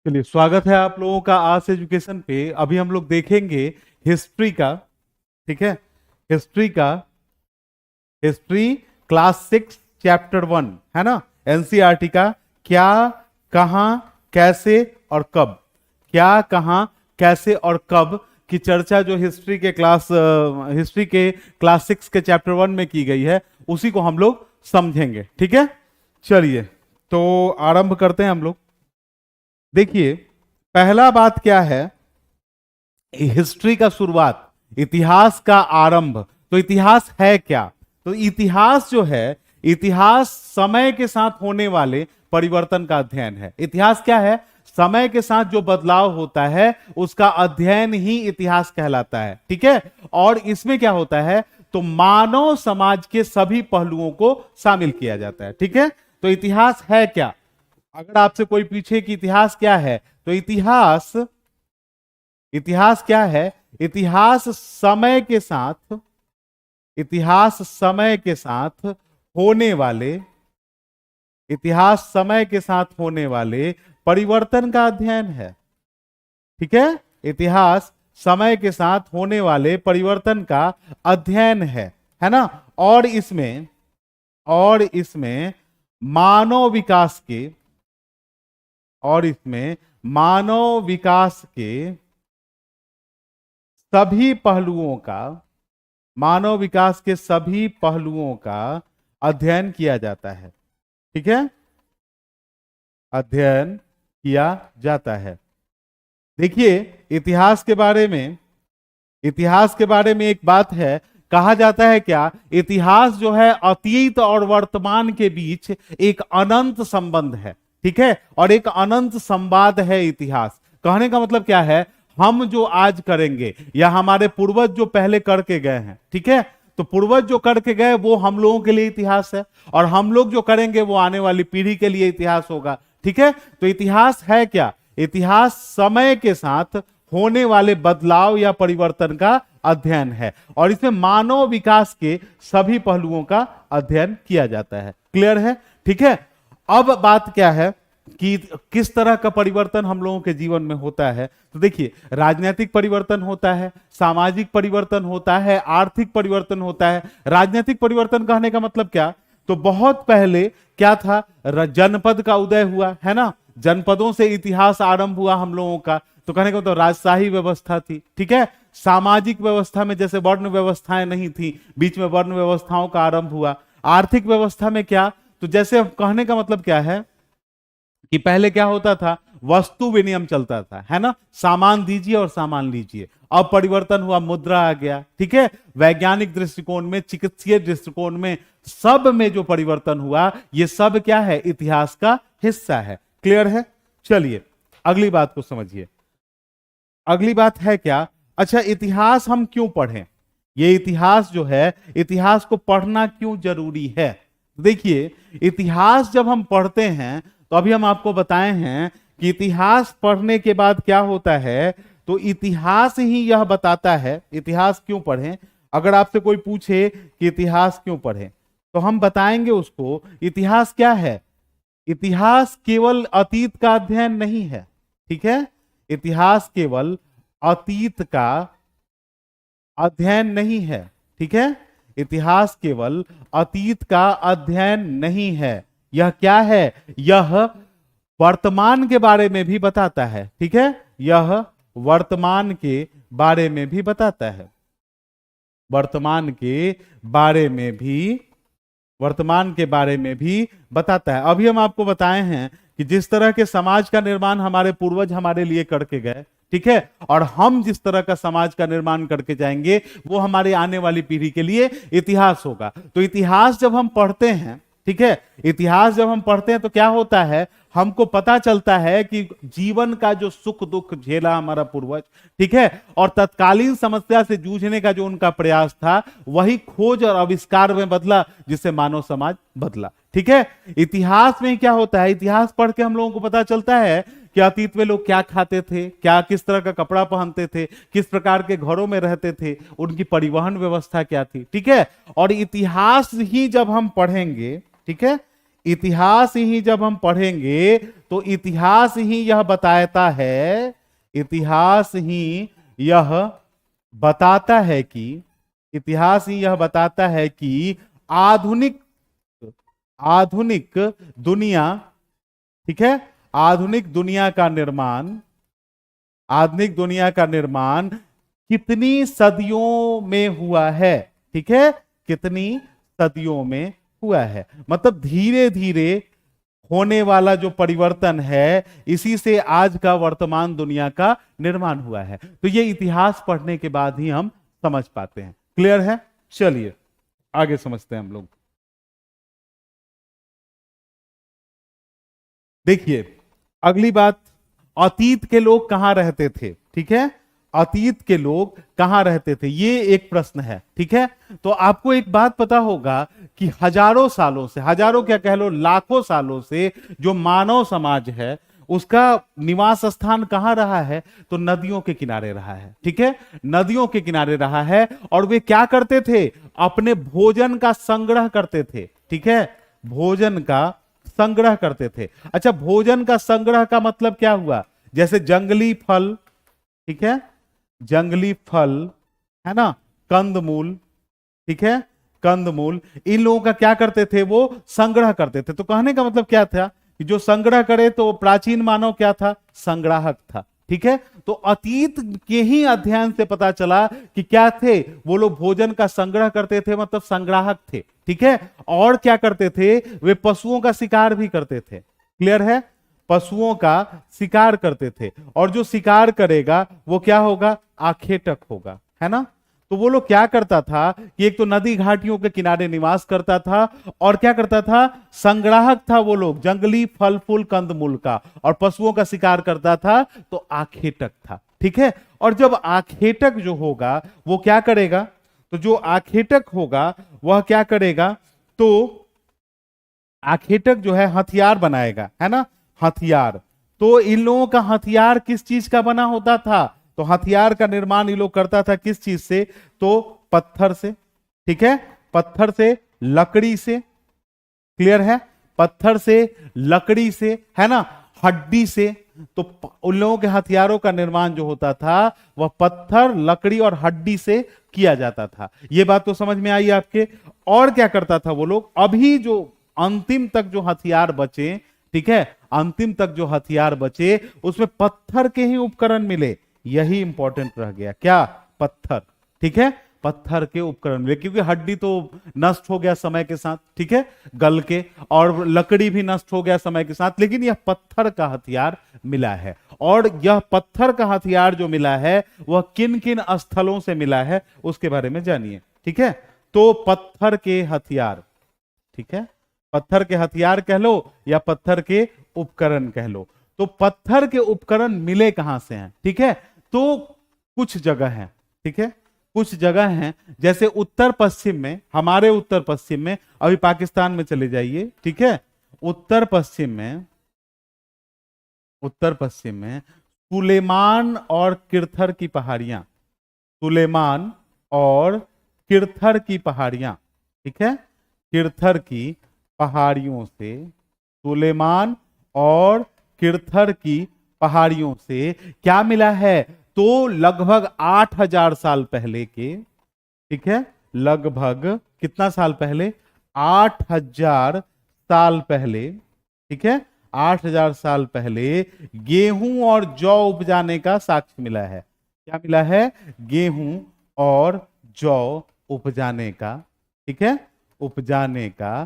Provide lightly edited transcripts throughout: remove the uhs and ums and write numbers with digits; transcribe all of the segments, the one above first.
चलिए, स्वागत है आप लोगों का आज एजुकेशन पे। अभी हम लोग देखेंगे हिस्ट्री का। ठीक है, हिस्ट्री का, हिस्ट्री क्लास 6 चैप्टर 1 है ना, एनसीईआरटी का। क्या, कहां, कैसे और कब। क्या, कहां, कैसे और कब की चर्चा जो हिस्ट्री के क्लास 6 के चैप्टर 1 में की गई है, उसी को हम लोग समझेंगे। ठीक है, चलिए तो आरंभ करते हैं हम लोग। देखिए, पहला बात क्या है, हिस्ट्री का शुरुआत, इतिहास का आरंभ। तो इतिहास है क्या? तो इतिहास जो है, इतिहास समय के साथ होने वाले परिवर्तन का अध्ययन है। इतिहास क्या है? समय के साथ जो बदलाव होता है उसका अध्ययन ही इतिहास कहलाता है। ठीक है, और इसमें क्या होता है, तो मानव समाज के सभी पहलुओं को शामिल किया जाता है। ठीक है, तो इतिहास है क्या? अगर आपसे कोई पूछे कि इतिहास क्या है, तो इतिहास, इतिहास क्या है? इतिहास समय के साथ, इतिहास समय के साथ होने वाले, इतिहास समय के साथ होने वाले परिवर्तन का अध्ययन है। ठीक है, इतिहास समय के साथ होने वाले परिवर्तन का अध्ययन है ना। और इसमें मानव विकास के, और इसमें मानव विकास के सभी पहलुओं का, मानव विकास के सभी पहलुओं का अध्ययन किया जाता है। ठीक है, अध्ययन किया जाता है। देखिए, इतिहास के बारे में, इतिहास के बारे में एक बात है, कहा जाता है क्या, इतिहास जो है अतीत और वर्तमान के बीच एक अनंत संबंध है। ठीक है, और एक अनंत संवाद है इतिहास। कहने का मतलब क्या है, हम जो आज करेंगे या हमारे पूर्वज जो पहले करके गए हैं, ठीक है, तो पूर्वज जो करके गए वो हम लोगों के लिए इतिहास है, और हम लोग जो करेंगे वो आने वाली पीढ़ी के लिए इतिहास होगा। ठीक है, तो इतिहास है क्या? इतिहास समय के साथ होने वाले बदलाव या परिवर्तन का अध्ययन है, और इसमें मानव विकास के सभी पहलुओं का अध्ययन किया जाता है। क्लियर है? ठीक है, अब बात क्या है कि किस तरह का परिवर्तन हम लोगों के जीवन में होता है। तो देखिए, राजनीतिक परिवर्तन होता है, सामाजिक परिवर्तन होता है, आर्थिक परिवर्तन होता है। राजनीतिक परिवर्तन कहने का मतलब क्या, तो बहुत पहले क्या था, जनपद का उदय हुआ है ना, जनपदों से इतिहास आरंभ हुआ हम लोगों का। तो कहने का मतलब राजशाही व्यवस्था थी। ठीक है, सामाजिक व्यवस्था में जैसे वर्ण व्यवस्थाएं नहीं थी, बीच में वर्ण व्यवस्थाओं का आरंभ हुआ। आर्थिक व्यवस्था में क्या, तो जैसे कहने का मतलब क्या है कि पहले क्या होता था, वस्तु विनिमय चलता था, है ना, सामान दीजिए और सामान लीजिए। अब परिवर्तन हुआ, मुद्रा आ गया। ठीक है, वैज्ञानिक दृष्टिकोण में, चिकित्सीय दृष्टिकोण में, सब में जो परिवर्तन हुआ, ये सब क्या है, इतिहास का हिस्सा है। क्लियर है? चलिए अगली बात को समझिए। अगली बात है क्या, अच्छा, इतिहास हम क्यों पढ़ें? ये इतिहास जो है, इतिहास को पढ़ना क्यों जरूरी है? देखिए, इतिहास जब हम पढ़ते हैं, तो अभी हम आपको बताए हैं कि इतिहास पढ़ने के बाद क्या होता है, तो इतिहास ही यह बताता है, इतिहास क्यों पढ़ें। अगर आपसे कोई पूछे कि इतिहास क्यों पढ़ें, तो हम बताएंगे उसको, इतिहास क्या है, इतिहास केवल अतीत का अध्ययन नहीं है। ठीक है, इतिहास केवल अतीत का अध्ययन नहीं है। ठीक है, इतिहास केवल अतीत का अध्ययन नहीं है। यह क्या है, यह वर्तमान के बारे में भी बताता है। ठीक है, यह वर्तमान के बारे में भी बताता है, वर्तमान के बारे में भी, वर्तमान के बारे में भी बताता है। अभी हम आपको बताए हैं कि जिस तरह के समाज का निर्माण हमारे पूर्वज हमारे लिए करके गए, ठीक है, और हम जिस तरह का समाज का निर्माण करके जाएंगे, वो हमारे आने वाली पीढ़ी के लिए इतिहास होगा। तो इतिहास जब हम पढ़ते हैं, ठीक है, इतिहास जब हम पढ़ते हैं तो क्या होता है, हमको पता चलता है कि जीवन का जो सुख दुख झेला हमारा पूर्वज, ठीक है, और तत्कालीन समस्या से जूझने का जो उनका प्रयास था, वही खोज और आविष्कार में बदला, जिससे मानव समाज बदला। ठीक है, इतिहास में क्या होता है, इतिहास पढ़ के हम लोगों को पता चलता है कि अतीत में लोग क्या खाते थे, क्या किस तरह का कपड़ा पहनते थे, किस प्रकार के घरों में रहते थे, उनकी परिवहन व्यवस्था क्या थी। ठीक है, और इतिहास ही जब हम पढ़ेंगे, ठीक है, इतिहास ही जब हम पढ़ेंगे तो इतिहास ही यह बताता है, इतिहास ही यह बताता है कि, इतिहास ही यह बताता है कि आधुनिक आधुनिक दुनिया, ठीक है, आधुनिक दुनिया का निर्माण, आधुनिक दुनिया का निर्माण कितनी सदियों में हुआ है, ठीक है, कितनी सदियों में हुआ है। मतलब धीरे धीरे होने वाला जो परिवर्तन है, इसी से आज का वर्तमान दुनिया का निर्माण हुआ है। तो ये इतिहास पढ़ने के बाद ही हम समझ पाते हैं। क्लियर है? चलिए आगे समझते हैं हम लोग। देखिए अगली बात, अतीत के लोग कहां रहते थे, ठीक है, अतीत के लोग कहां रहते थे, ये एक प्रश्न है, ठीक है। तो आपको एक बात पता होगा कि हजारों सालों से, हजारों क्या कह लो, लाखों सालों से जो मानव समाज है उसका निवास स्थान कहां रहा है, तो नदियों के किनारे रहा है, ठीक है, नदियों के किनारे रहा है। और वे क्या करते थे, अपने भोजन का संग्रह करते थे, ठीक है, भोजन का संग्रह करते थे। अच्छा, भोजन का संग्रह का मतलब क्या हुआ, जैसे जंगली फल, ठीक है, जंगली फल है ना, कंदमूल, ठीक है, कंदमूल, इन लोगों का क्या करते थे, वो संग्रह करते थे। तो कहने का मतलब क्या था कि जो संग्रह करे, तो प्राचीन मानव क्या था, संग्राहक था, ठीक है। तो अतीत के ही अध्ययन से पता चला कि क्या थे, वो लोग भोजन का संग्रह करते थे, मतलब संग्राहक थे, ठीक है। और क्या करते थे, वे पशुओं का शिकार भी करते थे। क्लियर है? पशुओं का शिकार करते थे। और जो शिकार करेगा वो क्या होगा, आखेटक होगा, है ना। तो वो लोग क्या करता था कि एक तो नदी घाटियों के किनारे निवास करता था, और क्या करता था, संग्राहक था वो लोग जंगली फल फूल कंदमूल का, और पशुओं का शिकार करता था, तो आखेटक था, ठीक है। और जब आखेटक जो होगा वो क्या करेगा, तो जो आखेटक होगा वह क्या करेगा, तो आखेटक जो है हथियार बनाएगा, है ना, हथियार। तो इन लोगों का हथियार किस चीज का बना होता था, तो हथियार का निर्माण ये लोग करता था किस चीज से, तो पत्थर से, ठीक है, पत्थर से, लकड़ी से। क्लियर है? पत्थर से, लकड़ी से, है ना, हड्डी से। तो उन लोगों के हथियारों का निर्माण जो होता था वह पत्थर, लकड़ी और हड्डी से किया जाता था। यह बात तो समझ में आई आपके। और क्या करता था वो लोग, अभी जो अंतिम तक जो हथियार बचे, ठीक है, अंतिम तक जो हथियार बचे उसमें पत्थर के ही उपकरण मिले। यही इंपॉर्टेंट रह गया, क्या, पत्थर, ठीक है, पत्थर के उपकरण मिले, क्योंकि हड्डी तो नष्ट हो गया समय के साथ, ठीक है, गल के, और लकड़ी भी नष्ट हो गया समय के साथ, लेकिन यह पत्थर का हथियार मिला है। और यह पत्थर का हथियार जो मिला है वह किन किन स्थलों से मिला है उसके बारे में जानिए, ठीक है। तो पत्थर के हथियार, ठीक है, पत्थर के हथियार कह लो या पत्थर के उपकरण कह लो। तो पत्थर के उपकरण मिले कहां से हैं, ठीक है, तो कुछ जगह है, ठीक है, कुछ जगह हैं, जैसे उत्तर पश्चिम में, हमारे उत्तर पश्चिम में, अभी पाकिस्तान में चले जाइए, ठीक है, उत्तर पश्चिम में, उत्तर पश्चिम में सुलेमान और किरथर की पहाड़ियां, सुलेमान और किरथर की पहाड़ियां, ठीक है, किरथर की पहाड़ियों से, सुलेमान और किरथर की पहाड़ियों से क्या मिला है, तो लगभग 8000 साल पहले के, ठीक है, लगभग कितना साल पहले, 8000 साल पहले, ठीक है, 8000 साल पहले गेहूं और जौ उपजाने का साक्ष्य मिला है। क्या मिला है, गेहूं और जौ उपजाने का, ठीक है, उपजाने का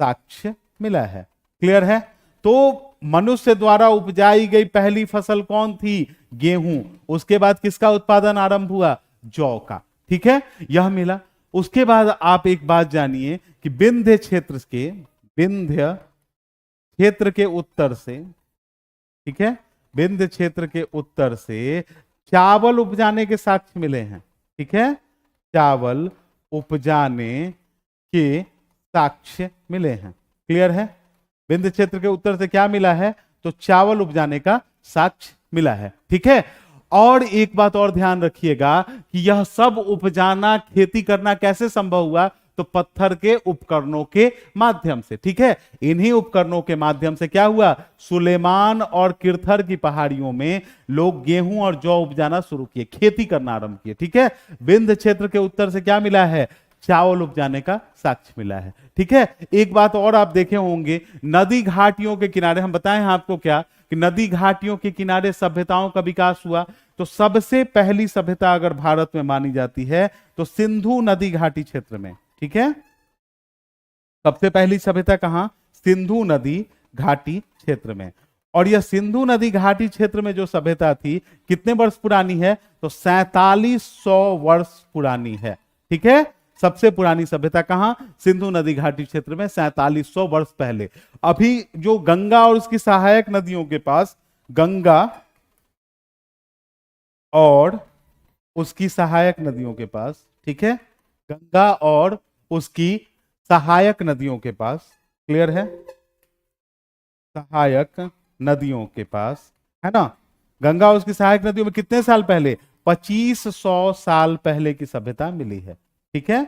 साक्ष्य मिला है। क्लियर है? तो मनुष्य द्वारा उपजाई गई पहली फसल कौन थी, गेहूं। उसके बाद किसका उत्पादन आरंभ हुआ, जौ का, ठीक है, यह मिला। उसके बाद आप एक बात जानिए कि विंध्य क्षेत्र के, विंध्य क्षेत्र के उत्तर से, ठीक है, विंध्य क्षेत्र के उत्तर से चावल उपजाने के साक्ष्य मिले हैं, ठीक है, चावल उपजाने के साक्ष्य मिले हैं। क्लियर है? विंध्य क्षेत्र के उत्तर से क्या मिला है, तो चावल उपजाने का साक्ष्य मिला है, ठीक है। और एक बात और ध्यान रखिएगा कि यह सब उपजाना, खेती करना कैसे संभव हुआ, तो पत्थर के उपकरणों के माध्यम से। ठीक है, इन्हीं उपकरणों के माध्यम से क्या हुआ, सुलेमान और किरथर की पहाड़ियों में लोग गेहूं और जौ उपजाना शुरू किए, खेती करना आरंभ किए। ठीक है, विंध्य क्षेत्र के उत्तर से क्या मिला है, चावल उपजाने का साक्ष्य मिला है। ठीक है, एक बात और आप देखे होंगे, नदी घाटियों के किनारे, हम बताएं आपको क्या कि नदी घाटियों के किनारे सभ्यताओं का विकास हुआ। तो सबसे पहली सभ्यता अगर भारत में मानी जाती है तो सिंधु नदी घाटी क्षेत्र में। ठीक है, सबसे पहली सभ्यता कहां, सिंधु नदी घाटी क्षेत्र में। और यह सिंधु नदी घाटी क्षेत्र में जो सभ्यता थी कितने वर्ष पुरानी है, तो 4700 वर्ष पुरानी है। ठीक है, सबसे पुरानी सभ्यता कहां, सिंधु नदी घाटी क्षेत्र में 4700 वर्ष पहले। अभी जो गंगा और उसकी सहायक नदियों के पास, गंगा और उसकी सहायक नदियों के पास, ठीक है, गंगा और उसकी सहायक नदियों के पास, क्लियर है, सहायक नदियों के पास, है ना, गंगा और उसकी सहायक नदियों में कितने साल पहले, 2500 साल पहले की सभ्यता मिली है। ठीक है,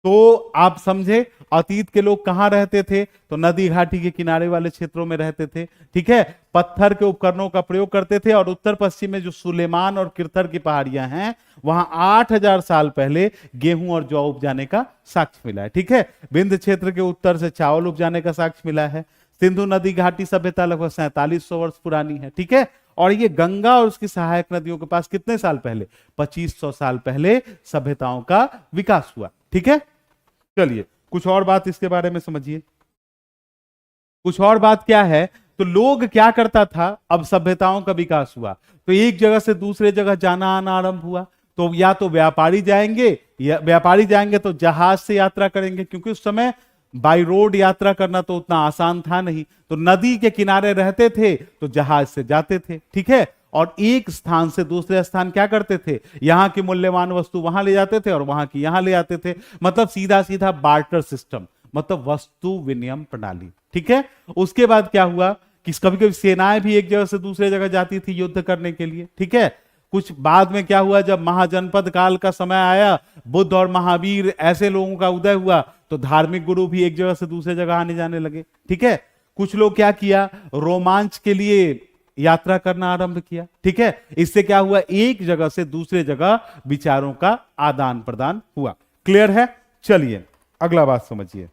तो आप समझे अतीत के लोग कहां रहते थे, तो नदी घाटी के किनारे वाले क्षेत्रों में रहते थे। ठीक है, पत्थर के उपकरणों का प्रयोग करते थे और उत्तर पश्चिम में जो सुलेमान और किरथर की पहाड़ियां हैं वहां 8000 साल पहले गेहूं और जौ उपजाने का साक्ष्य मिला है। ठीक है, विंध्य क्षेत्र के उत्तर से चावल उपजाने का साक्ष्य मिला है। सिंधु नदी घाटी सभ्यता लगभग 4700 वर्ष पुरानी है। ठीक है, और ये गंगा और उसकी सहायक नदियों के पास कितने साल पहले, 2500 साल पहले सभ्यताओं का विकास हुआ। ठीक है, चलिए कुछ और बात इसके बारे में समझिए। कुछ और बात क्या है, तो लोग क्या करता था, अब सभ्यताओं का विकास हुआ तो एक जगह से दूसरे जगह जाना आना आरंभ हुआ। तो या तो व्यापारी जाएंगे, या व्यापारी जाएंगे तो जहाज से यात्रा करेंगे, क्योंकि उस समय बाई रोड यात्रा करना तो उतना आसान था नहीं, तो नदी के किनारे रहते थे तो जहाज से जाते थे। ठीक है, और एक स्थान से दूसरे स्थान क्या करते थे, यहां की मूल्यवान वस्तु वहां ले जाते थे और वहां की यहां ले आते थे, मतलब सीधा सीधा बार्टर सिस्टम, मतलब वस्तु विनिमय प्रणाली। ठीक है, उसके बाद क्या हुआ कि कभी कभी सेनाएं भी एक जगह से दूसरे जगह जाती थी युद्ध करने के लिए। ठीक है, कुछ बाद में क्या हुआ, जब महाजनपद काल का समय आया, बुद्ध और महावीर ऐसे लोगों का उदय हुआ, तो धार्मिक गुरु भी एक जगह से दूसरे जगह आने जाने लगे। ठीक है, कुछ लोग क्या किया, रोमांच के लिए यात्रा करना आरंभ किया। ठीक है, इससे क्या हुआ, एक जगह से दूसरे जगह विचारों का आदान प्रदान हुआ। क्लियर है, चलिए अगला बात समझिए।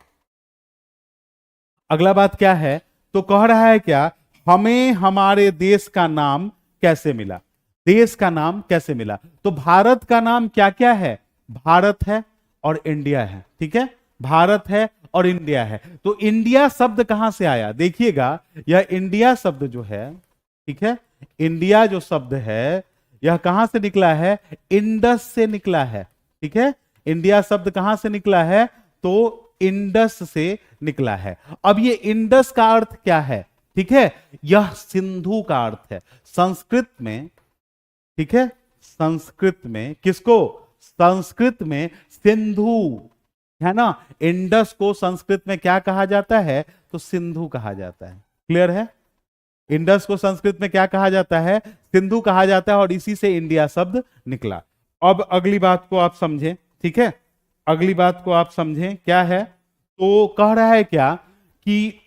अगला बात क्या है, तो कह रहा है क्या, हमें हमारे देश का नाम कैसे मिला, देश का नाम कैसे मिला, तो भारत का नाम क्या क्या है, भारत है और इंडिया है। ठीक है, भारत है और इंडिया है। तो इंडिया शब्द कहां से आया, देखिएगा, यह इंडिया शब्द जो है, ठीक है, इंडिया जो शब्द है यह कहां से निकला है, इंडस से निकला है। ठीक है, इंडिया शब्द कहां से निकला है, तो इंडस से निकला है। अब ये इंडस का अर्थ क्या है, ठीक है, यह सिंधु का अर्थ है संस्कृत में। ठीक है, संस्कृत में किसको, संस्कृत में सिंधु, है ना, इंडस को संस्कृत में क्या कहा जाता है, तो सिंधु कहा जाता है। क्लियर है, इंडस को संस्कृत में क्या कहा जाता है, सिंधु कहा जाता है, और इसी से इंडिया शब्द निकला। अब अगली बात को आप समझें। ठीक है, अगली बात को आप समझें क्या है, तो कह रहा है क्या कि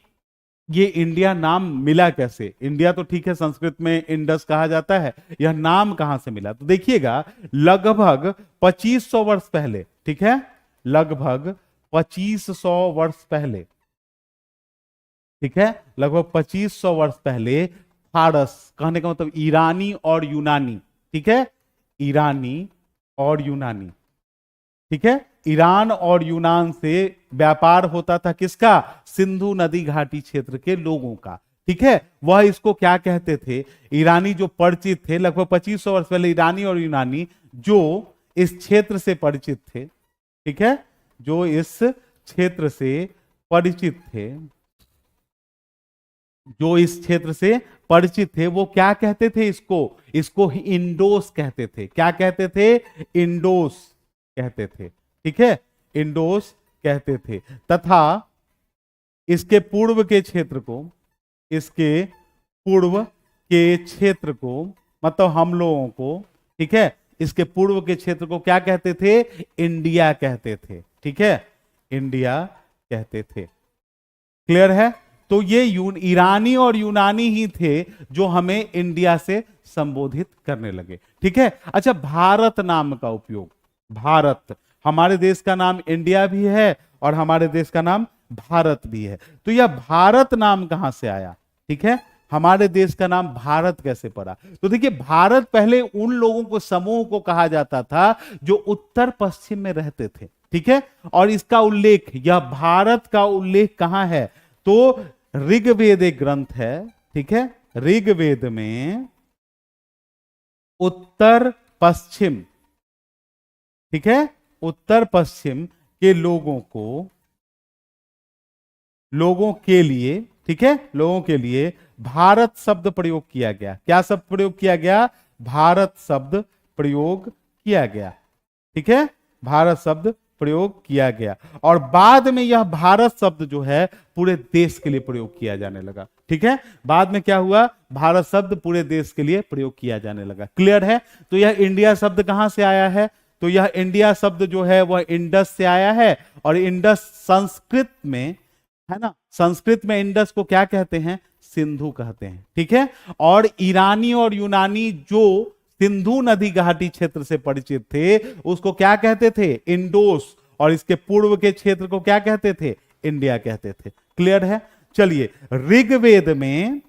ये इंडिया नाम मिला कैसे, इंडिया तो ठीक है संस्कृत में इंडस कहा जाता है, यह नाम कहां से मिला, तो देखिएगा, लगभग 2500 वर्ष पहले, ठीक है, लगभग 2500 वर्ष पहले, ठीक है, लगभग 2500 वर्ष पहले फारस, कहने का मतलब ईरानी और यूनानी, ठीक है, ईरानी और यूनानी, ठीक है, ईरान और यूनान से व्यापार होता था किसका, सिंधु नदी घाटी क्षेत्र के लोगों का। ठीक है, वह इसको क्या कहते थे, ईरानी जो परिचित थे, लगभग 2500 वर्ष पहले ईरानी और यूनानी जो इस क्षेत्र से परिचित थे, ठीक है, जो इस क्षेत्र से परिचित थे, जो इस क्षेत्र से परिचित थे, वो क्या कहते थे, इसको इंडोस कहते थे। क्या कहते थे, इंडोस कहते थे। ठीक है, इंडोस कहते थे, तथा इसके पूर्व के क्षेत्र को, इसके पूर्व के क्षेत्र को, मतलब हम लोगों को, ठीक है, इसके पूर्व के क्षेत्र को क्या कहते थे, इंडिया कहते थे। ठीक है, इंडिया कहते थे। क्लियर है? तो ये ईरानी और यूनानी ही थे जो हमें इंडिया से संबोधित करने लगे। ठीक है। अच्छा, भारत नाम का उपयोग, भारत, हमारे देश का नाम इंडिया भी है और हमारे देश का नाम भारत भी है। तो यह भारत नाम कहां से आया? ठीक है, हमारे देश का नाम भारत कैसे पड़ा? तो देखिए, भारत पहले उन लोगों को, समूह को कहा जाता था जो उत्तर पश्चिम में रहते थे। ठीक है, और इसका उल्लेख, यह भारत का उल्लेख कहां है? तो ऋग्वेद एक ग्रंथ है। ठीक है, ऋग्वेद में उत्तर पश्चिम, ठीक है, उत्तर पश्चिम के लोगों के लिए, ठीक है, लोगों के लिए भारत शब्द प्रयोग किया गया। क्या शब्द प्रयोग किया गया? भारत शब्द प्रयोग किया गया। ठीक है, भारत शब्द प्रयोग किया गया और बाद में यह भारत शब्द जो है पूरे देश के लिए प्रयोग किया जाने लगा। ठीक है, बाद में क्या हुआ? भारत शब्द पूरे देश के लिए प्रयोग किया जाने लगा। क्लियर है? तो यह इंडिया शब्द कहां से आया है? तो यह इंडिया शब्द जो है वह इंडस से आया है और इंडस संस्कृत में, है ना, संस्कृत में इंडस को क्या कहते हैं? सिंधु कहते हैं। ठीक है, और ईरानी और यूनानी जो सिंधु नदी घाटी क्षेत्र से परिचित थे उसको क्या कहते थे? इंडोस, और इसके पूर्व के क्षेत्र को क्या कहते थे? इंडिया कहते थे। क्लियर है? चलिए, ऋग्वेद में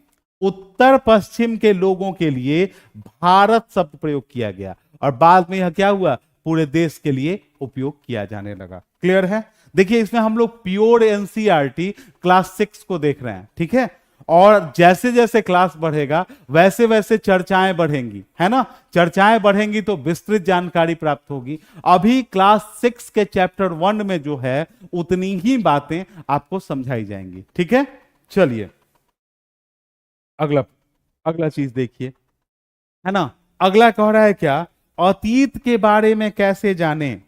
उत्तर पश्चिम के लोगों के लिए भारत शब्द प्रयोग किया गया और बाद में यह क्या हुआ? पूरे देश के लिए उपयोग किया जाने लगा। क्लियर है? देखिए, इसमें हम लोग प्योर एनसीईआरटी क्लास 6 को देख रहे हैं। ठीक है, और जैसे जैसे क्लास बढ़ेगा वैसे वैसे चर्चाएं बढ़ेंगी, है ना, चर्चाएं बढ़ेंगी तो विस्तृत जानकारी प्राप्त होगी। अभी क्लास 6 के चैप्टर 1 में जो है उतनी ही बातें आपको समझाई जाएंगी। ठीक है, चलिए अगला चीज देखिए, है ना। अगला कह रहा है क्या? अतीत के बारे में कैसे जाने,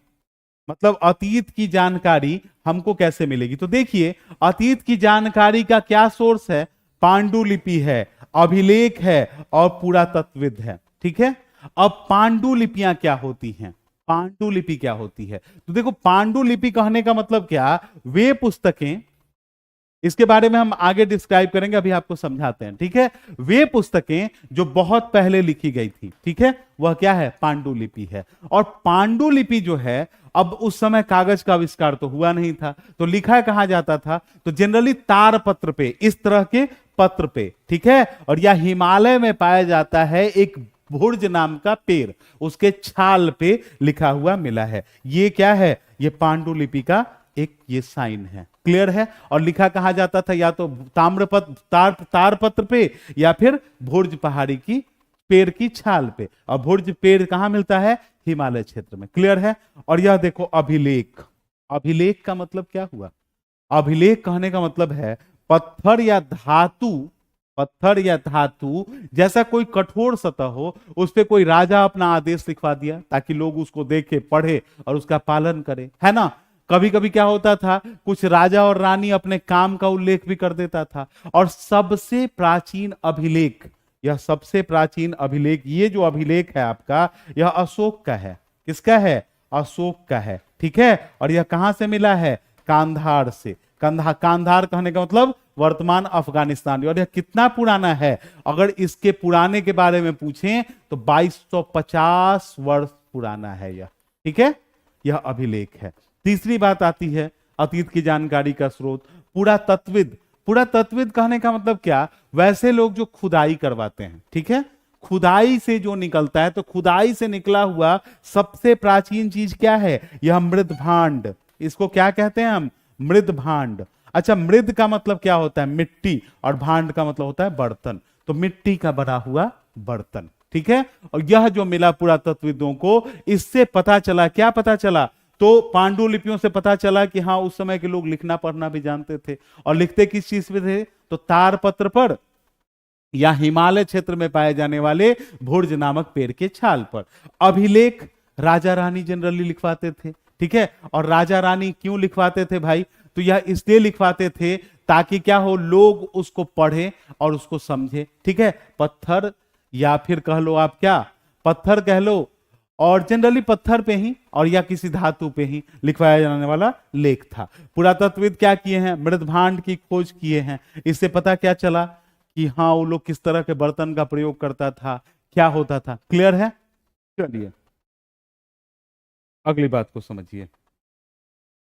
मतलब अतीत की जानकारी हमको कैसे मिलेगी? तो देखिए, अतीत की जानकारी का क्या सोर्स है? पांडुलिपि है, अभिलेख है और पुरातत्वविद है। ठीक है, अब पांडुलिपियां क्या होती हैं? पांडुलिपि क्या होती है? तो देखो, पांडुलिपि कहने का मतलब क्या? वे पुस्तकें, इसके बारे में हम आगे डिस्क्राइब करेंगे, अभी आपको समझाते हैं। ठीक है, वे पुस्तकें जो बहुत पहले लिखी गई थी, ठीक है, वह क्या है? पांडुलिपि है। और पांडुलिपि जो है, अब उस समय कागज का आविष्कार तो हुआ नहीं था, तो लिखा कहां जाता था? तो जनरली तार पत्र पे, इस तरह के पत्र पे। ठीक है, और यह हिमालय में पाया जाता है, एक भुर्ज नाम का पेड़, उसके छाल पे लिखा हुआ मिला है। ये क्या है? ये पांडुलिपि का एक ये साइन है। क्लियर है? और लिखा कहा जाता था या तो ताम्रपत्र, तार पत्र पे, या फिर भुर्ज पहाड़ी की पेड़ की छाल पे। और भुर्ज पेड़ कहां मिलता है? हिमालय क्षेत्र में। क्लियर है? और यह देखो, अभिलेख, अभिलेख का मतलब क्या हुआ? अभिलेख कहने का मतलब है पत्थर या धातु, पत्थर या धातु जैसा कोई कठोर सतह हो, उस पर कोई राजा अपना आदेश लिखवा दिया ताकि लोग उसको देखे, पढ़े और उसका पालन करे, है ना। कभी कभी क्या होता था, कुछ राजा और रानी अपने काम का उल्लेख भी कर देता था। और सबसे प्राचीन अभिलेख, यह सबसे प्राचीन अभिलेख, ये जो अभिलेख है आपका, यह अशोक का है। किसका है? अशोक का है। ठीक है, और यह कहां से मिला है? कांधार से। कांधार कहने का मतलब वर्तमान अफगानिस्तान। और यह कितना पुराना है? अगर इसके पुराने के बारे में पूछें तो 2250 वर्ष पुराना है यह। ठीक है, यह अभिलेख है। तीसरी बात आती है अतीत की जानकारी का स्रोत, पुरातत्वविद। पुरातत्वविद कहने का मतलब क्या? वैसे लोग जो खुदाई करवाते हैं। ठीक है, खुदाई से जो निकलता है, तो खुदाई से निकला हुआ सबसे प्राचीन चीज क्या है? यह मृद भांड। इसको क्या कहते हैं हम? मृद भांड। अच्छा, मृद का मतलब क्या होता है? मिट्टी, और भांड का मतलब होता है बर्तन। तो मिट्टी का बना हुआ बर्तन। ठीक है, और यह जो मिला पुरातत्वविदों को, इससे पता चला, क्या पता चला? तो पांडुलिपियों से पता चला कि हाँ, उस समय के लोग लिखना पढ़ना भी जानते थे। और लिखते किस चीज पे थे? तो तार पत्र पर या हिमालय क्षेत्र में पाए जाने वाले भुर्ज नामक पेड़ के छाल पर। अभिलेख राजा रानी जनरली लिखवाते थे। ठीक है, और राजा रानी क्यों लिखवाते थे भाई? तो यह इसलिए लिखवाते थे ताकि क्या हो, लोग उसको पढ़े और उसको समझे। ठीक है, पत्थर, या फिर कह लो आप क्या, पत्थर कह लो और जनरली पत्थर पे ही और या किसी धातु पे ही लिखवाया जाने वाला लेख था। पुरातत्वविद क्या किए हैं, मृदभांड की खोज किए हैं। इससे पता क्या चला कि हाँ वो लोग किस तरह के बर्तन का प्रयोग करता था, क्या होता था। क्लियर है? चलिए अगली बात को समझिए।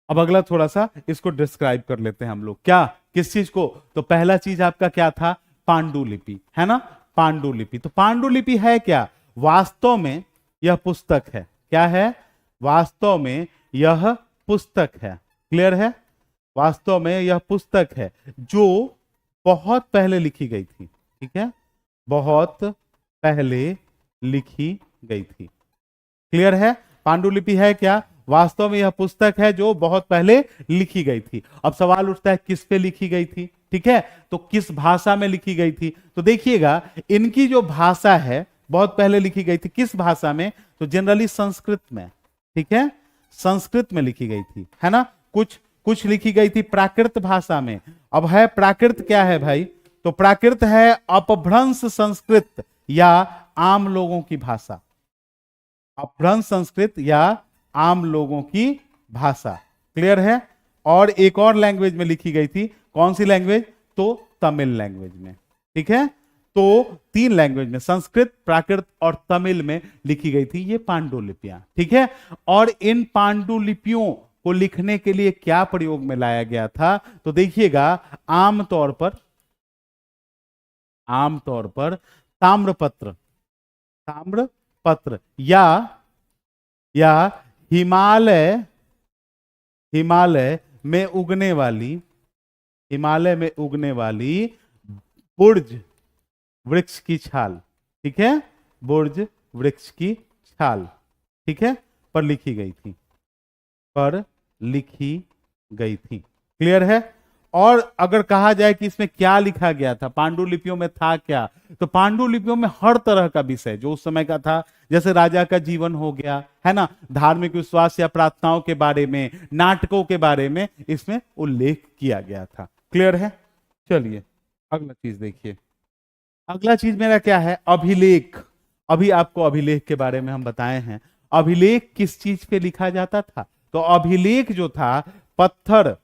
अब अगला थोड़ा सा इसको डिस्क्राइब कर लेते हैं हम लोग। क्या, किस चीज को? तो पहला चीज आपका क्या था, पांडुलिपि, है ना। पांडुलिपि, तो पांडुलिपि है क्या? वास्तव में यह पुस्तक है। क्या है? वास्तव में यह पुस्तक है। क्लियर है? वास्तव में यह पुस्तक है जो बहुत पहले लिखी गई थी। ठीक है, बहुत पहले लिखी गई थी। क्लियर है? पांडुलिपि है क्या? वास्तव में यह पुस्तक है जो बहुत पहले लिखी गई थी। अब सवाल उठता है किस पे लिखी गई थी? ठीक है, तो किस भाषा में लिखी गई थी? तो देखिएगा इनकी जो भाषा है बहुत पहले लिखी गई थी, किस भाषा में? तो जनरली संस्कृत में। ठीक है, संस्कृत में लिखी गई थी, है ना। कुछ कुछ लिखी गई थी प्राकृत भाषा में। अब है प्राकृत क्या है भाई? तो प्राकृत है अपभ्रंश संस्कृत या आम लोगों की भाषा। अपभ्रंश संस्कृत या आम लोगों की भाषा। क्लियर है? और एक और लैंग्वेज में लिखी गई थी। कौन सी लैंग्वेज? तो तमिल लैंग्वेज में। ठीक है, तो 3 लैंग्वेज में, संस्कृत, प्राकृत और तमिल में लिखी गई थी ये पांडुलिपियां। ठीक है, और इन पांडुलिपियों को लिखने के लिए क्या प्रयोग में लाया गया था? तो देखिएगा आमतौर पर ताम्रपत्र, ताम्रपत्र या हिमालय में उगने वाली बुर्ज वृक्ष की छाल। ठीक है, बुर्ज वृक्ष की छाल, ठीक है, पर लिखी गई थी। क्लियर है? और अगर कहा जाए कि इसमें क्या लिखा गया था, पांडुलिपियों में था क्या, तो पांडुलिपियों में हर तरह का विषय जो उस समय का था, जैसे राजा का जीवन हो गया, है ना, धार्मिक विश्वास या प्रार्थनाओं के बारे में, नाटकों के बारे में इसमें उल्लेख किया गया था। क्लियर है? चलिए अगला चीज देखिए। अगला चीज मेरा क्या है? अभिलेख। अभी आपको अभिलेख के बारे में हम बताए हैं। अभिलेख किस चीज पे लिखा जाता था? तो अभिलेख जो था पत्थर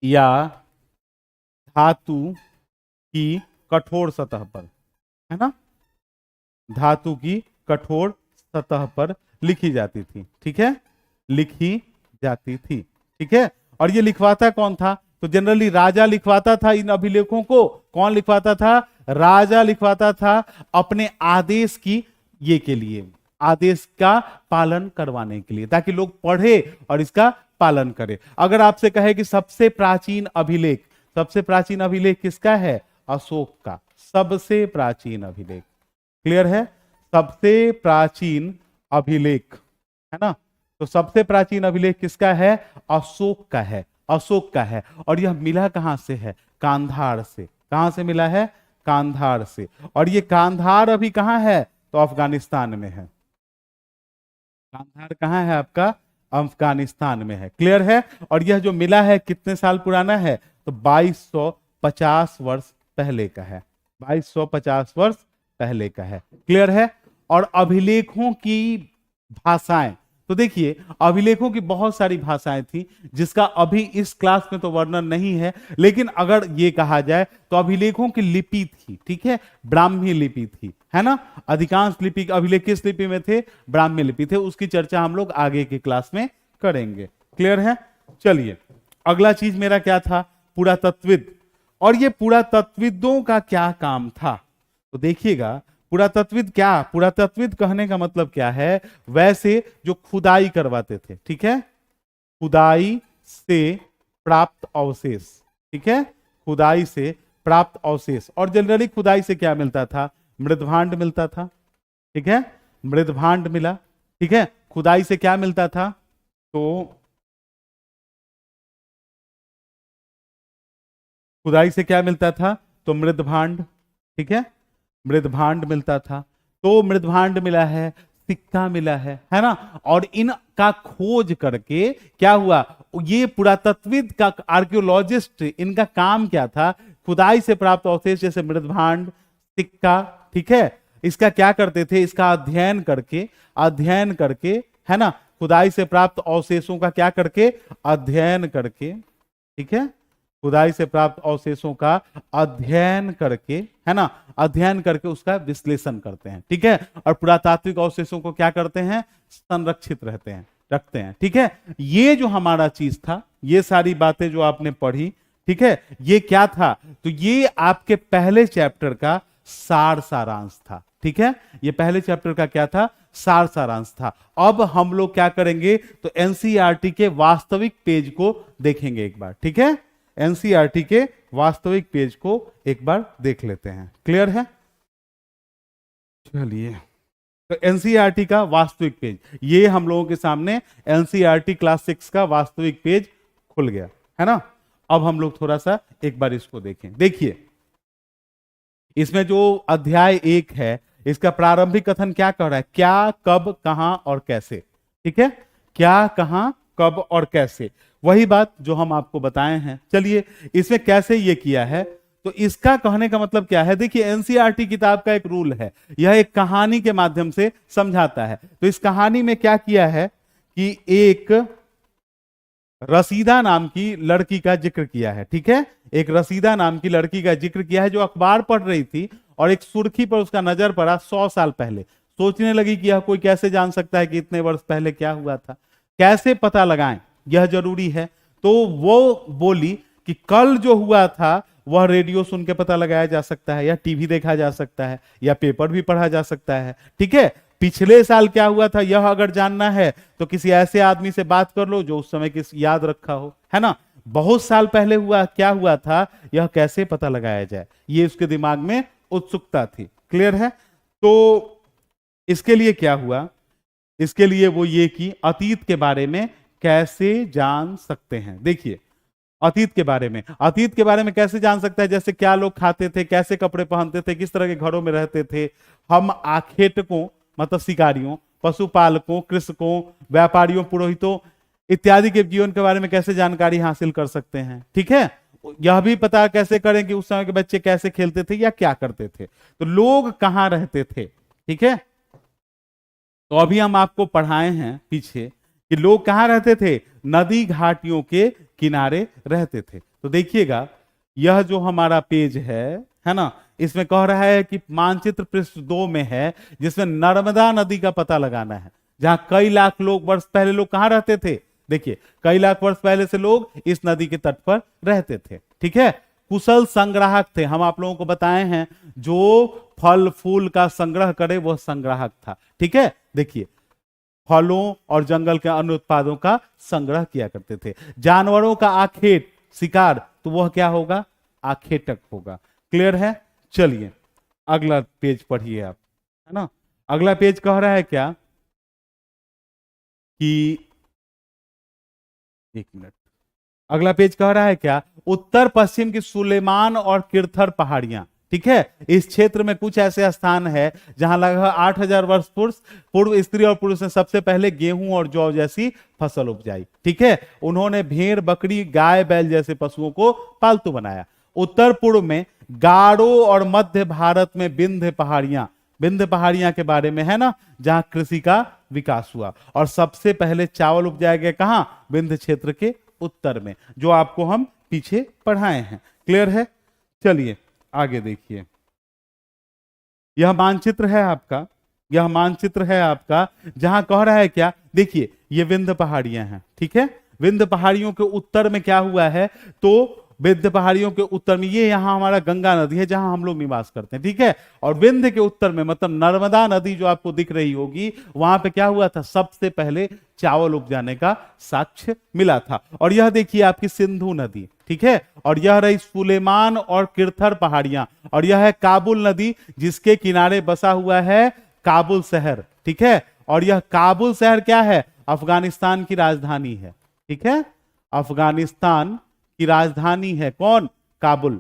या धातु की कठोर सतह पर, है ना, धातु की कठोर सतह पर लिखी जाती थी। ठीक है, लिखी जाती थी। ठीक है, और ये लिखवाता कौन था? तो जनरली राजा लिखवाता था इन अभिलेखों को। कौन लिखवाता था? राजा लिखवाता था अपने आदेश की ये के लिए, आदेश का पालन करवाने के लिए, ताकि लोग पढ़े और इसका पालन करे। अगर आपसे कहे कि सबसे प्राचीन अभिलेख किसका है? अशोक का, सबसे प्राचीन अभिलेख। क्लियर है? सबसे प्राचीन अभिलेख, है ना, तो सबसे प्राचीन अभिलेख किसका है? अशोक का है, अशोक का है। और यह मिला कहां से है? कांधार से। कहां से मिला है? कांधार से। और ये कांधार अभी कहां है? तो अफगानिस्तान में है। कांधार कहां है आपका? अफगानिस्तान में है। क्लियर है? और यह जो मिला है कितने साल पुराना है? तो 2250 वर्ष पहले का है। 2250 वर्ष पहले का है। क्लियर है? और अभिलेखों की भाषाएं, तो देखिए अभिलेखों की बहुत सारी भाषाएं थी जिसका अभी इस क्लास में तो वर्णन नहीं है, लेकिन अगर ये कहा जाए तो अभिलेखों की लिपि थी। ठीक है, ब्राह्मी लिपि थी, है ना। अधिकांश लिपि अभिलेख किस लिपि में थे? ब्राह्मी लिपि थे। उसकी चर्चा हम लोग आगे की क्लास में करेंगे। क्लियर है? चलिए अगला चीज मेरा क्या था? पुरातत्वविद। और ये पुरातत्वविदों का क्या काम था? तो देखिएगा पुरातत्वविद क्या, पुरातत्वविद कहने का मतलब क्या है? वैसे जो खुदाई करवाते थे। ठीक है, खुदाई से प्राप्त अवशेष। ठीक है, खुदाई से प्राप्त अवशेष। और जनरली खुदाई से क्या मिलता था? मृदभांड मिलता था। ठीक है, मृदभांड मिला। ठीक है, खुदाई से क्या मिलता था? तो खुदाई से क्या मिलता था? तो मृदभांड। ठीक है, मृदभांड मिलता था। तो मृदभांड मिला है, सिक्का मिला है ना। और इनका खोज करके क्या हुआ? ये पुरातत्वविद का, आर्कियोलॉजिस्ट, इनका काम क्या था? खुदाई से प्राप्त अवशेष जैसे मृदभांड, सिक्का, ठीक है, इसका क्या करते थे, इसका अध्ययन करके, है ना, खुदाई से प्राप्त अवशेषों का क्या करके, अध्ययन करके, ठीक है, खुदाई से प्राप्त अवशेषों का अध्ययन करके, है ना, अध्ययन करके उसका विश्लेषण करते हैं, ठीक है, और पुरातात्विक अवशेषों को क्या करते हैं, संरक्षित रखते हैं, ठीक है। ये जो हमारा चीज था, ये सारी बातें जो आपने पढ़ी, ठीक है, ये क्या था, तो ये आपके पहले चैप्टर का सारांश था, ठीक है, ये पहले चैप्टर का क्या था, सारांश था। अब हम लोग क्या करेंगे, तो एनसीईआरटी के वास्तविक पेज को देखेंगे एक बार, ठीक है, एनसीईआरटी के वास्तविक पेज को एक बार देख लेते हैं। क्लियर है? चलिए, तो एनसीईआरटी का वास्तविक पेज, ये हम लोगों के सामने एनसीईआरटी क्लास 6 का वास्तविक पेज खुल गया, है ना। अब हम लोग थोड़ा सा एक बार इसको देखें। देखिए, इसमें जो अध्याय 1 है, इसका प्रारंभिक कथन क्या कर रहा है, क्या, कब, कहां और कैसे, ठीक है, क्या, कहां, कब और कैसे, वही बात जो हम आपको बताए हैं। चलिए, इसमें कैसे ये किया है, तो इसका कहने का मतलब क्या है, देखिए एनसीईआरटी किताब का एक रूल है, यह एक कहानी के माध्यम से समझाता है। तो इस कहानी में क्या किया है कि एक रसीदा नाम की लड़की का जिक्र किया है, ठीक है, एक रसीदा नाम की लड़की का जिक्र किया है जो अखबार पढ़ रही थी और एक सुर्खी पर उसका नजर पड़ा 100 साल पहले। सोचने लगी कि यह कोई कैसे जान सकता है कि इतने वर्ष पहले क्या हुआ था, कैसे पता लगाएं, यह जरूरी है। तो वो बोली कि कल जो हुआ था वह रेडियो सुन के पता लगाया जा सकता है, या टीवी देखा जा सकता है, या पेपर भी पढ़ा जा सकता है, ठीक है। पिछले साल क्या हुआ था यह अगर जानना है तो किसी ऐसे आदमी से बात कर लो जो उस समय की याद रखा हो, है ना। बहुत साल पहले क्या हुआ था यह कैसे पता लगाया जाए, ये उसके दिमाग में उत्सुकता थी। क्लियर है? तो इसके लिए क्या हुआ, इसके लिए वो ये कि अतीत के बारे में कैसे जान सकते हैं। देखिए, अतीत के बारे में कैसे जान सकता है, जैसे क्या लोग खाते थे, कैसे कपड़े पहनते थे, किस तरह के घरों में रहते थे। हम आखेटकों मतलब शिकारियों, पशुपालकों, कृषकों, व्यापारियों, पुरोहितों इत्यादि के जीवन के बारे में कैसे जानकारी हासिल कर सकते हैं, ठीक है। यह भी पता कैसे करें कि उस समय के बच्चे कैसे खेलते थे या क्या करते थे, तो लोग कहां रहते थे, ठीक है। तो अभी हम आपको पढ़ाए हैं पीछे कि लोग कहां रहते थे, नदी घाटियों के किनारे रहते थे। तो देखिएगा, यह जो हमारा पेज है ना, इसमें कह रहा है कि मानचित्र पृष्ठ 2 में है, जिसमें नर्मदा नदी का पता लगाना है, जहां कई लाख वर्ष पहले लोग कहां रहते थे। देखिए, कई लाख वर्ष पहले से लोग इस नदी के तट पर रहते थे, ठीक है। कुशल संग्राहक थे, हम आप लोगों को बताए हैं, जो फल फूल का संग्रह करे वह संग्राहक था, ठीक है। देखिए, फलों और जंगल के अन्य उत्पादों का संग्रह किया करते थे। जानवरों का आखेट, शिकार, तो वह क्या होगा, आखेटक होगा। क्लियर है? चलिए, अगला पेज पढ़िए आप, है ना। अगला पेज कह रहा है क्या कि, एक मिनट, अगला पेज कह रहा है क्या, उत्तर पश्चिम की सुलेमान और किरथर पहाड़ियां, ठीक है। इस क्षेत्र में कुछ ऐसे स्थान है जहां लगभग 8000 वर्ष पूर्व स्त्री और पुरुष ने सबसे पहले गेहूं और जौ जैसी फसल उपजाई, ठीक है। उन्होंने भेड़, बकरी, गाय, बैल जैसे पशुओं को पालतू बनाया। उत्तर पूर्व में गारो और मध्य भारत में विंध्य पहाड़ियां के बारे में है ना, जहां कृषि का विकास हुआ और सबसे पहले चावल उपजाया गया कहां, विंध्य क्षेत्र के उत्तर में, जो आपको हम पीछे पढ़ाए हैं। क्लियर है? चलिए आगे देखिए, यह मानचित्र है आपका, जहां कह रहा है क्या, देखिए ये विंध्य पहाड़ियां हैं, ठीक है। विंध्य पहाड़ियों के उत्तर में क्या हुआ है, तो विंध्य पहाड़ियों के उत्तर में ये यहां हमारा गंगा नदी है जहां हम लोग निवास करते हैं, ठीक है। और विंध्य के उत्तर में मतलब नर्मदा नदी जो आपको दिख रही होगी, वहां पे क्या हुआ था, सबसे पहले चावल उपजाने का साक्ष्य मिला था। और यह देखिए आपकी सिंधु नदी, ठीक है। और यह रही सुलेमान और किरथर पहाड़ियां, और यह है काबुल नदी जिसके किनारे बसा हुआ है काबुल शहर, ठीक है। और यह काबुल शहर क्या है, अफगानिस्तान की राजधानी है, ठीक है। अफगानिस्तान की राजधानी है कौन, काबुल।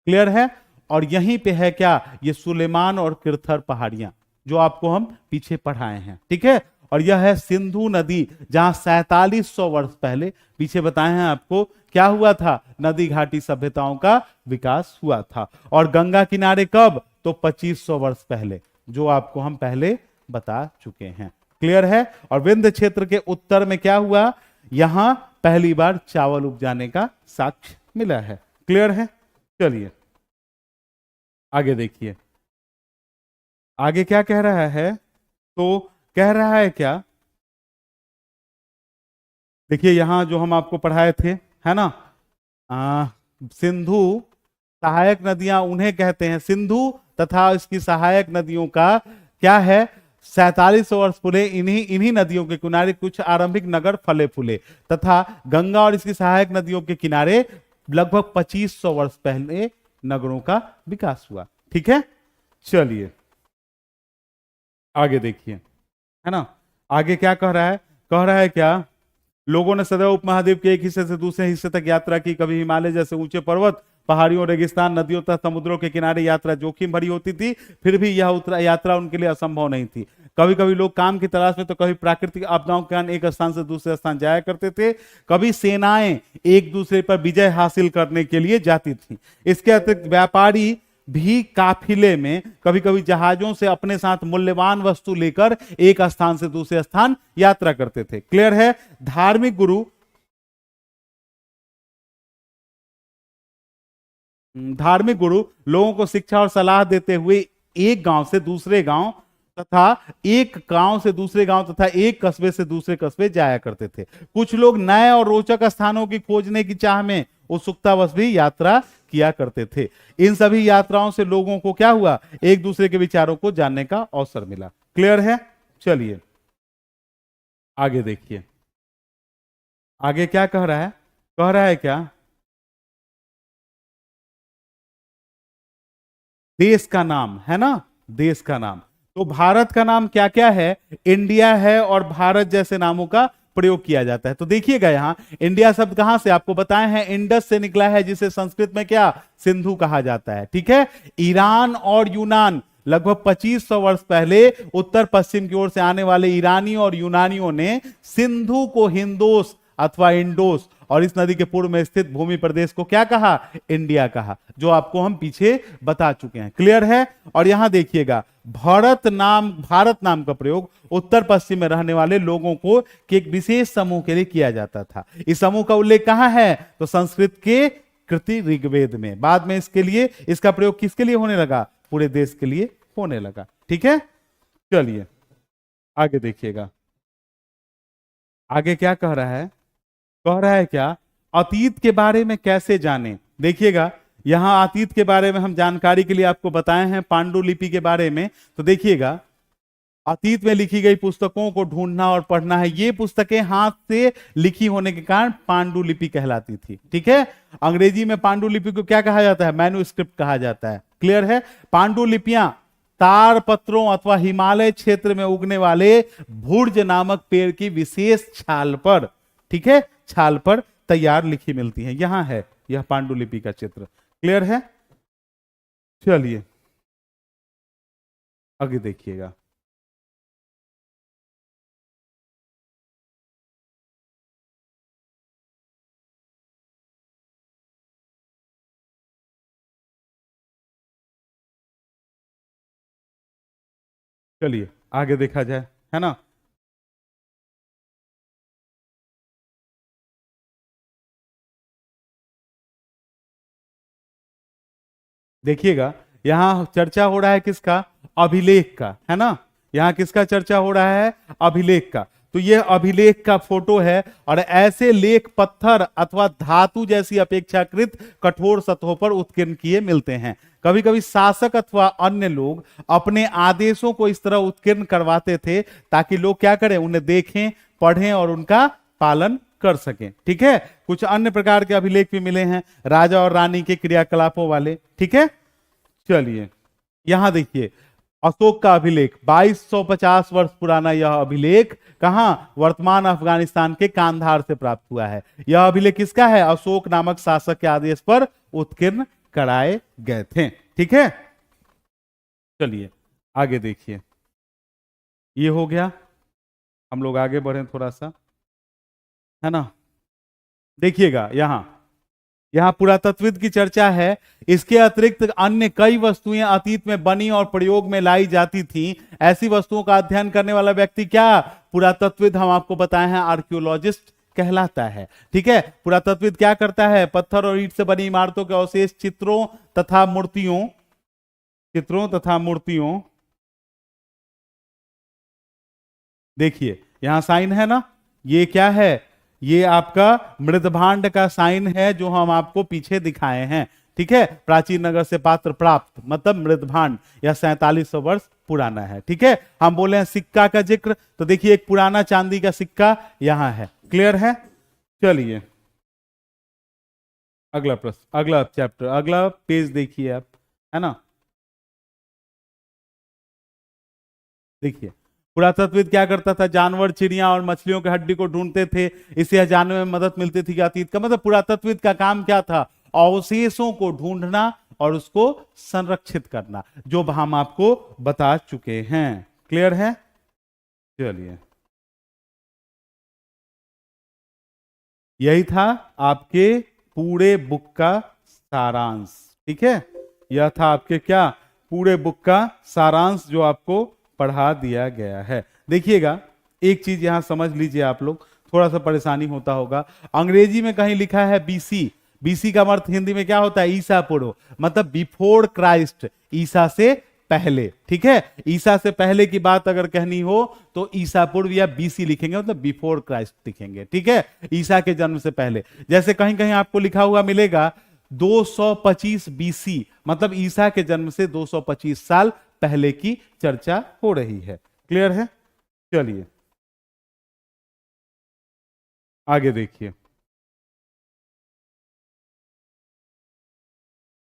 क्लियर है? और यहीं पे है क्या, ये सुलेमान और किरथर पहाड़ियां जो आपको हम पीछे पढ़ाए हैं, ठीक है। और यह है सिंधु नदी जहां 4700 वर्ष पहले, पीछे बताए हैं आपको, क्या हुआ था, नदी घाटी सभ्यताओं का विकास हुआ था। और गंगा किनारे कब, तो 2500 वर्ष पहले, जो आपको हम पहले बता चुके हैं। क्लियर है? और विंध्य क्षेत्र के उत्तर में क्या हुआ, यहां पहली बार चावल उपजाने का साक्ष्य मिला है। क्लियर है? चलिए आगे देखिए, आगे क्या कह रहा है, तो कह रहा है क्या, देखिए यहां जो हम आपको पढ़ाए थे, है ना, सिंधु सहायक नदियां उन्हें कहते हैं, सिंधु तथा इसकी सहायक नदियों का क्या है, 4700 वर्ष पूरे इन्हीं इन्हीं नदियों के किनारे कुछ आरंभिक नगर फले फूले, तथा गंगा और इसकी सहायक नदियों के किनारे लगभग 2500 वर्ष पहले नगरों का विकास हुआ। ठीक है, चलिए आगे देखिए, है ना, आगे क्या कह रहा है, कह रहा है क्या, लोगों ने सदैव उपमहाद्वीप के एक हिस्से से दूसरे हिस्से तक यात्रा की। कभी हिमालय जैसे ऊंचे पर्वत, पहाड़ियों, रेगिस्तान, नदियों तथा समुद्रों के किनारे यात्रा जोखिम भरी होती थी, फिर भी यह यात्रा उनके लिए असंभव नहीं थी। कभी कभी लोग काम की तलाश में तो कभी प्राकृतिक आपदाओं के कारण एक स्थान से दूसरे स्थान जाया करते थे। कभी सेनाएं एक दूसरे पर विजय हासिल करने के लिए जाती थी। इसके अतिरिक्त व्यापारी भी काफिले में कभी कभी जहाजों से अपने साथ मूल्यवान वस्तु लेकर एक स्थान से दूसरे स्थान यात्रा करते थे। क्लियर है? धार्मिक गुरु लोगों को शिक्षा और सलाह देते हुए एक गांव से दूसरे गांव तथा एक गांव से दूसरे गांव तथा एक कस्बे से दूसरे कस्बे जाया करते थे। कुछ लोग नए और रोचक स्थानों की खोजने की चाह में उत्सुकतावश भी यात्रा किया करते थे। इन सभी यात्राओं से लोगों को क्या हुआ, एक दूसरे के विचारों को जानने का अवसर मिला। क्लियर है? चलिए आगे देखिए, आगे क्या कह रहा है, कह रहा है क्या, देश का नाम, है ना, देश का नाम, तो भारत का नाम क्या क्या है, इंडिया है और भारत जैसे नामों का प्रयोग किया जाता है। तो देखिएगा यहां इंडिया शब्द कहां से आपको बताए हैं, इंडस से निकला है, जिसे संस्कृत में क्या, सिंधु कहा जाता है। ठीक है, ईरान और यूनान, लगभग 2500 वर्ष पहले उत्तर पश्चिम की ओर से आने वाले ईरानी और यूनानियों ने सिंधु को हिंदोस अथवा इंडोस और इस नदी के पूर्व में स्थित भूमि प्रदेश को क्या कहा, इंडिया कहा, जो आपको हम पीछे बता चुके हैं। क्लियर है? और यहां देखिएगा भारत नाम का प्रयोग उत्तर पश्चिम में रहने वाले लोगों को कि एक विशेष समूह के लिए किया जाता था। इस समूह का उल्लेख कहां है, तो संस्कृत के कृति ऋग्वेद में। बाद में इसके लिए इसका प्रयोग किसके लिए होने लगा, पूरे देश के लिए होने लगा। ठीक है, चलिए आगे देखिएगा, आगे क्या कह रहा है, कह रहा है क्या, अतीत के बारे में कैसे जानें। देखिएगा यहां अतीत के बारे में हम जानकारी के लिए आपको बताए हैं पांडुलिपि के बारे में। तो देखिएगा अतीत में लिखी गई पुस्तकों को ढूंढना और पढ़ना है। ये पुस्तकें हाथ से लिखी होने के कारण पांडुलिपि कहलाती थी। ठीक है, अंग्रेजी में पांडुलिपि को क्या कहा जाता है, मैन्युस्क्रिप्ट कहा जाता है। क्लियर है? पांडुलिपियां तार पत्रों अथवा हिमालय क्षेत्र में उगने वाले भुर्ज नामक पेड़ की विशेष छाल पर, ठीक है, छाल पर तैयार लिखी मिलती है। यहां है यह पांडुलिपि का चित्र। क्लियर है? चलिए आगे देखिएगा, चलिए आगे देखा जाए, है ना। देखिएगा यहां चर्चा हो रहा है किसका, अभिलेख का, है ना। यहां किसका चर्चा हो रहा है, अभिलेख का। तो यह अभिलेख का फोटो है और ऐसे लेख पत्थर अथवा धातु जैसी अपेक्षाकृत कठोर सतहों पर उत्कीर्ण किए मिलते हैं। कभी कभी शासक अथवा अन्य लोग अपने आदेशों को इस तरह उत्कीर्ण करवाते थे ताकि लोग क्या करें, उन्हें देखें, पढ़ें और उनका पालन कर सकें। ठीक है, कुछ अन्य प्रकार के अभिलेख भी मिले हैं राजा और रानी के क्रियाकलापों वाले। ठीक है, चलिए यहां देखिए अशोक का अभिलेख, 2250 वर्ष पुराना यह अभिलेख कहां, वर्तमान अफगानिस्तान के कांधार से प्राप्त हुआ है। यह अभिलेख किसका है, अशोक नामक शासक के आदेश पर उत्कीर्ण कराए गए थे। ठीक है, चलिए आगे देखिए, ये हो गया, हम लोग आगे बढ़े थोड़ा सा, है ना। देखिएगा यहां यहाँ पुरातत्वविद की चर्चा है। इसके अतिरिक्त अन्य कई वस्तुएं अतीत में बनी और प्रयोग में लाई जाती थी। ऐसी वस्तुओं का अध्ययन करने वाला व्यक्ति क्या? पुरातत्वविद। हम आपको बताए हैं आर्कियोलॉजिस्ट कहलाता है। ठीक है, पुरातत्वविद क्या करता है? पत्थर और ईंट से बनी इमारतों के अवशेष, चित्रों तथा मूर्तियों देखिए यहां साइन है ना, ये क्या है? ये आपका मृदभांड का साइन है जो हम आपको पीछे दिखाए हैं। ठीक है, प्राचीन नगर से पात्र प्राप्त, मतलब मृदभांड, यह 4700 वर्ष पुराना है। ठीक है, हम बोले हैं सिक्का का जिक्र, तो देखिए एक पुराना चांदी का सिक्का यहां है। क्लियर है? चलिए अगला प्रश्न, अगला चैप्टर, अगला पेज देखिए आप, है ना। देखिए पुरातत्वविद क्या करता था? जानवर, चिड़िया और मछलियों के हड्डी को ढूंढते थे, इसे यह जानने में मदद मिलती थी कि अतीत का, मतलब पुरातत्वविद का काम क्या था? अवशेषों को ढूंढना और उसको संरक्षित करना, जो हम आपको बता चुके हैं। क्लियर है? चलिए यही था आपके पूरे बुक का सारांश। ठीक है, यह था आपके क्या? पूरे बुक का सारांश जो आपको पढ़ा दिया गया है। देखिएगा एक चीज यहां समझ लीजिए आप लोग, थोड़ा सा परेशानी होता होगा। अंग्रेजी में कहीं लिखा है बीसी, बीसी का अर्थ हिंदी में क्या होता है? ईसा पूर्व, मतलब बिफोर क्राइस्ट, ईसा से पहले। ठीक है, ईसा से पहले की बात अगर कहनी हो तो ईसा पूर्व या बीसी लिखेंगे, मतलब बिफोर क्राइस्ट लिखेंगे। ठीक है, ईसा के जन्म से पहले। जैसे कहीं कहीं आपको लिखा हुआ मिलेगा 225 बीसी, मतलब ईसा के जन्म से 225 साल पहले की चर्चा हो रही है। क्लियर है? चलिए आगे देखिए।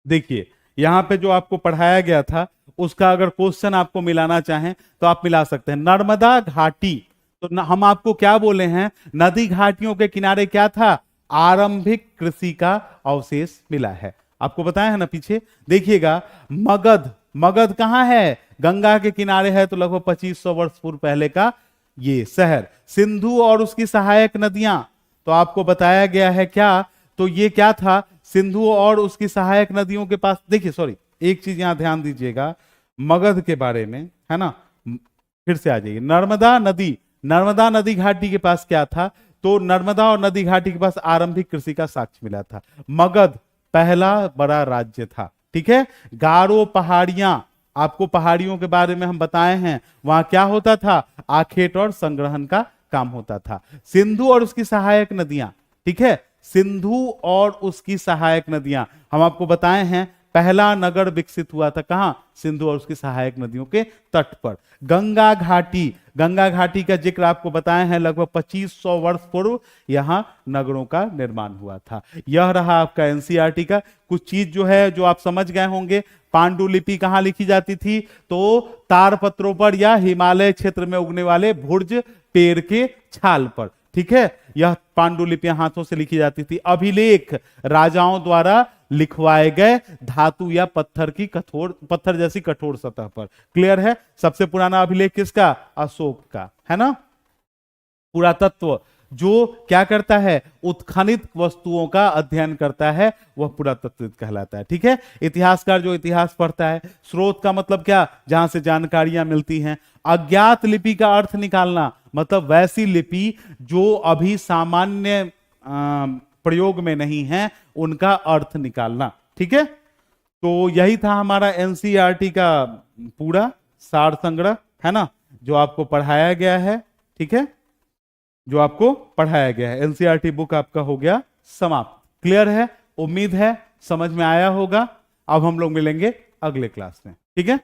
देखिए यहां पे जो आपको पढ़ाया गया था उसका अगर क्वेश्चन आपको मिलाना चाहें तो आप मिला सकते हैं। नर्मदा घाटी, तो हम आपको क्या बोले हैं? नदी घाटियों के किनारे क्या था? आरंभिक कृषि का अवशेष मिला है। आपको बताया है ना पीछे। देखिएगा मगध, मगध कहां है? गंगा के किनारे है, तो लगभग 2500 वर्ष पूर्व पहले का ये शहर। सिंधु और उसकी सहायक नदियां, तो आपको बताया गया है क्या? तो ये क्या था? सिंधु और उसकी सहायक नदियों के पास। देखिए सॉरी, एक चीज यहां ध्यान दीजिएगा मगध के बारे में, है ना। फिर से आ जाइए, नर्मदा नदी, नर्मदा नदी घाटी के पास क्या था? तो नर्मदा और नदी घाटी के पास आरंभिक कृषि का साक्ष्य मिला था। मगध पहला बड़ा राज्य था। ठीक है, गारो पहाड़ियां, आपको पहाड़ियों के बारे में हम बताए हैं, वहां क्या होता था? आखेट और संग्रहण का काम होता था। सिंधु और उसकी सहायक नदियां, ठीक है, सिंधु और उसकी सहायक नदियां हम आपको बताए हैं, पहला नगर विकसित हुआ था कहां? सिंधु और उसकी सहायक नदियों के तट पर। गंगा घाटी, गंगा घाटी का जिक्र आपको बताए हैं, लगभग 2500 वर्ष पूर्व यहां नगरों का निर्माण हुआ था। यह रहा आपका एनसीईआरटी का। कुछ चीज जो है जो आप समझ गए होंगे, पांडुलिपि कहां लिखी जाती थी? तो तारपत्रों पर या हिमालय क्षेत्र में उगने वाले भुर्ज पेड़ के छाल पर। ठीक है, यह पांडुलिपियां हाथों से लिखी जाती थी। अभिलेख राजाओं द्वारा लिखवाए गए धातु या पत्थर की कठोर, पत्थर जैसी कठोर सतह पर। क्लियर है? सबसे पुराना अभिलेख किसका? अशोक का, है ना। पुरातत्व जो क्या करता है? उत्खनित वस्तुओं का अध्ययन करता है, वह पुरातत्वविद कहलाता है। ठीक है, इतिहासकार जो इतिहास पढ़ता है। स्रोत का मतलब क्या? जहां से जानकारियां मिलती हैं। अज्ञात लिपि का अर्थ निकालना, मतलब वैसी लिपि जो अभी सामान्य प्रयोग में नहीं है, उनका अर्थ निकालना। ठीक है, तो यही था हमारा एनसीईआरटी का पूरा सार संग्रह, है ना, जो आपको पढ़ाया गया है। ठीक है, जो आपको पढ़ाया गया है, एनसीईआरटी बुक आपका हो गया समाप्त। क्लियर है? उम्मीद है समझ में आया होगा। अब हम लोग मिलेंगे अगले क्लास में। ठीक है।